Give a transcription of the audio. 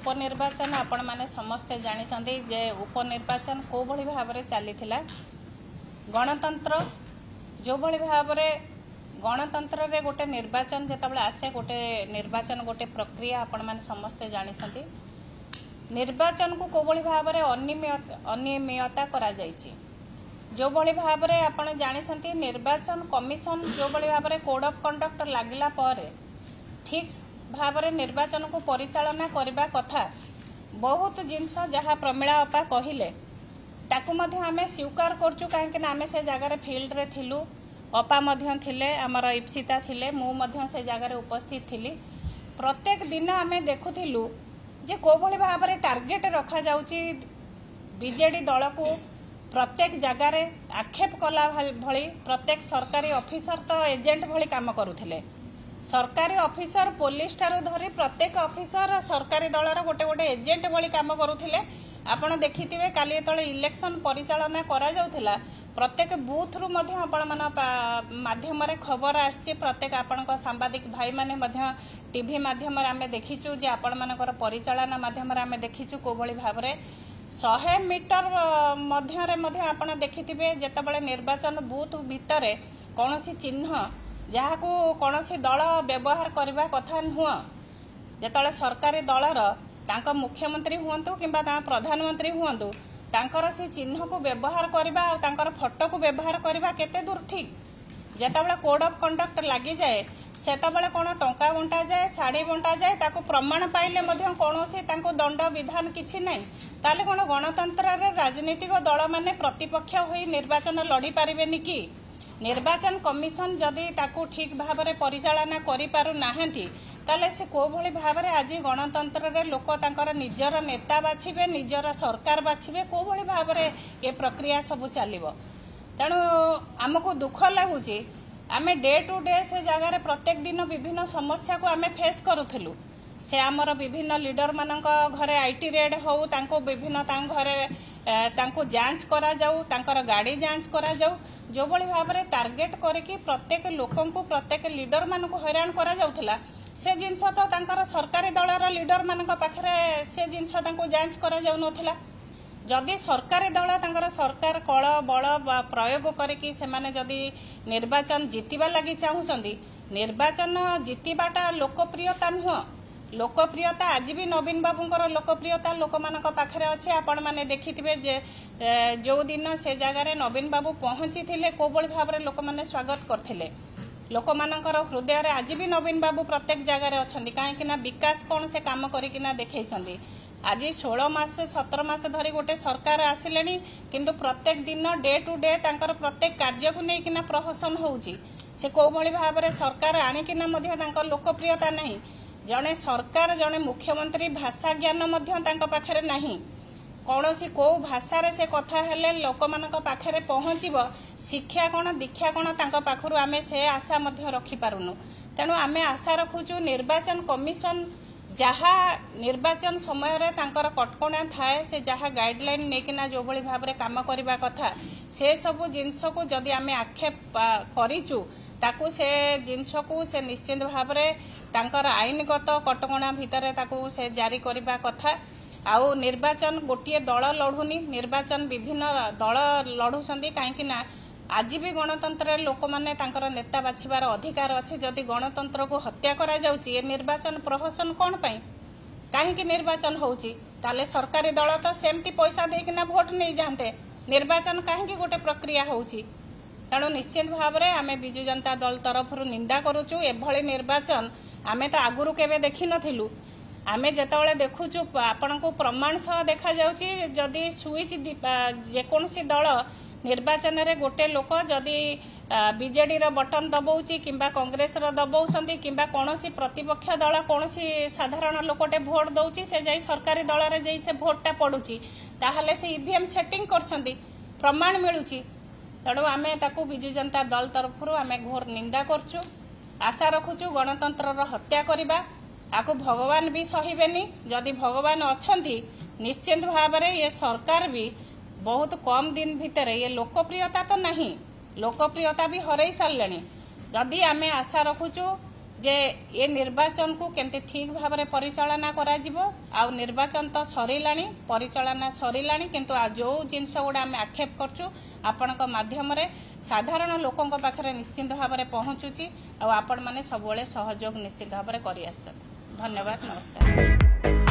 उपनिर्वाचन आपण माने समस्ते जानिसंती जे उपनिर्वाचन को भली भाबरे चलीथिला गणतंत्र जो भली भाबरे गणतंत्र रे गोटे निर्वाचन जेतबले आसे गोटे निर्वाचन गोटे प्रक्रिया आपण माने समस्ते जानिसंती निर्वाचन को को भली भाबरे अनियमितता करा जायछि जो भली भाबरे आपण जानिसंती निर्वाचन कमिशन जो भली भाबरे कोड ऑफ कंडक्ट लागिला पारे ठीक भाबरे निर्वाचन को परिचालना करबा कथा बहुत जिनस जहाँ प्रमिला अपा कहिले ताकू मध्य आमे स्वीकार करचु काहेकि आमे से जगह फील्ड रे थिलु अपा मध्य थिले हमर इप्सिता थिले मु मध्य से जगह उपस्थित थिली प्रत्येक दिन आमे देखुथिलु जे को भली भाबरे टार्गेट रखा जाउची बीजेडी दल को प्रत्येक जगार आक्षेप कला भली प्रत्येक सरकारी ऑफिसर तो एजेंट भली काम करुथिले सरकारी ऑफिसर पुलिस ठारू धरी प्रत्येक ऑफिसर सरकारी दलर गोटे गोटे एजेंट भली काम करुथिले आपण देखिथिबे काली तळे इलेक्शन परिचालना करा जाउथिला प्रत्येक बूथ रु मध्य आपण मन माध्यम रे खबर आछि प्रत्येक आपणक सांबादिक भाई माने मध्य टीवी माध्यम रे आमे देखिछु जे आपण मानकर परिचालना माध्यम रे आमे देखिछु को भली भाबरे 100 मीटर मध्य रे मध्य आपण देखिथिबे जेतबेले निर्वाचन बूथ भितरे कोनोसी चिन्ह जहाँ को कौनसी दल व्यवहार करने कथा नुह जिते सरकारी दलर तांका मुख्यमंत्री हूँ कि प्रधानमंत्री हूँ तांकर से चिन्ह को व्यवहार करवा और फोटो को व्यवहार करवा केते दूर ठीक जिते कोड ऑफ कंडक्ट लगी जाए सेतबले कौन टंका बंटा जाए शाढ़ी बंटा जाए ताको प्रमाण पाइले कौन से दंड विधान किछि नहीं ताले कौन गणतंत्र रे राजनीतिक दल माने प्रतिपक्ष होई निर्वाचन लड़ी पारिबेनी कि निर्वाचन कमिशन जदि ताकू ठीक भाव में परिचालना करि पारु नाहंती ताले से को भली भाव में आज गणतंत्र रे लोक तांकर निजर नेता बाछिबे निजर सरकार बाछिबे को भली भाव में ये प्रक्रिया सब चलिबो तेणु आमको दुख लागुची आमे डे टू डे से जगह प्रत्येक दिन विभिन्न समस्या को आमे फेस करूथलु से आमर विभिन्न लीडर मानक घरे आईटी रेड हो तांको विभिन्न घरे तांको जांच करा जाऊ तांकर गाड़ी जांच करा जाऊ जो भली भाव में टार्गेट करके प्रत्येक लोकन को प्रत्येक लीडर मानक हैरान करा जाउथला से जिनस तो तांकर सरकारी दलर लीडर मानक पाखरे से जिनस तांको जांच करा जाउ नथिला जदि सरकारी दल तांकर सरकार कल बल प्रयोग करके से माने जदि निर्वाचन जितिबा लागि चाहुसंदी निर्वाचन जितिबाटा लोकप्रियता नुह लोकप्रियता आज भी नवीन बाबूंकर लोकप्रियता लोक मानक पाखरे अच्छे आपण माने देखिथिबे जे जो दिन से जगह नवीन बाबू पहुंची थिले को बळी भाव रे लोक माने स्वागत करथिले लोक मानकर हृदय रे आज भी नवीन बाबू प्रत्येक जगह रे अछंदी काहे कि ना विकास कोन से काम करी कि ना देखैछंदी आज 16 मास 17 मास धरी गोटे सरकार आसिलेनी किंतु प्रत्येक दिन डे टू डे तांकर प्रत्येक कार्य को नै कि ना प्रहसन होउची से को बळी भाव रे सरकार आनी कि ना मध्य तांकर लोकप्रियता नहीं जने सरकार जने मुख्यमंत्री भाषा ज्ञान मध्य तांका पाखरे नहीं कौन सी को भाषा रे से कथा हेले लोक मानक पाखरे पहुँचब शिक्षा कौन दीक्षा कौन तांका पाखरु आमे से आशा मध्य रखी पारुनु तेणु आमे आशा रखुचु निर्वाचन कमिशन जहाँ निर्वाचन समय रे तांकर कटकणा थाए से जहाँ गाइडलाइन नेकिना जो भली भाव रे काम करबा कथा से सब जिनस को जदि आमे आक्षेप करिचु ताकू से जिनस को से निश्चित भाव में तांकर आईनगत कटकणा भितर ताकू से जारी करबा कथा आउ निर्वाचन गोटे दल लड़ुनी निर्वाचन विभिन्न दल लड़ुसंदी कहीं ना आज भी गणतंत्र लोक माने तांकर नेता बाछिबार अधिकार अच्छे जदि गणतंत्र को हत्या करा जाउची ये निर्वाचन प्रहसन कौन पाई कहीं निर्वाचन होउची ताले सरकारी दल तो सेमती पैसा देकिना भोट नहीं जाते निर्वाचन कहीं गोटे प्रक्रिया होउची तेणु निश्चित भाव में आम विजु जनता दल तरफ निंदा करुचु एभली निर्वाचन आमे तो आगुरु केबे देखि नथिलु आमे जेतबेले देखुचु आपण को प्रमाण सह देखा जाउची जदि स्विच जेकोसी दल निर्वाचन रे गोटे लोक जदि बीजेडी रो बटन दबाउची किंबा कांग्रेस रो दबाउसंदी किंबा कोनोसी प्रतिपक्ष दल कोनोसी साधारण लोकटे भोट दउची से जाई सरकारी दल रे जाई से भोटटा पडुची ताहाले से ईवीएम सेटिंग करसंदी प्रमाण मिलुची तेणु आमे ताकू विजु जनता दल तरफ आमे घोर निंदा करचु आशा रखुचु गणतंत्र हत्या करबा आकु भगवान भी सहिबेनी जदि भगवान अछंती निश्चित भाव में ये सरकार भी बहुत कम दिन भितर ये लोकप्रियता तो नहीं लोकप्रियता भी हरई सारे जदि आमे आशा रखुचु जे ये निर्वाचन को केमती ठीक भाव में परिचालना करा आउ निर्वाचन तो सरिलाणी परिचालना सरिलाणी किंतु जो जिनस गुड़ा आम आक्षेप करचु आपण माध्यम साधारण लोकों पाखे निश्चिंत भाव में पहुँचुची आपण मैंने सब सहयोग निश्चित भाव में कर। धन्यवाद, नमस्कार।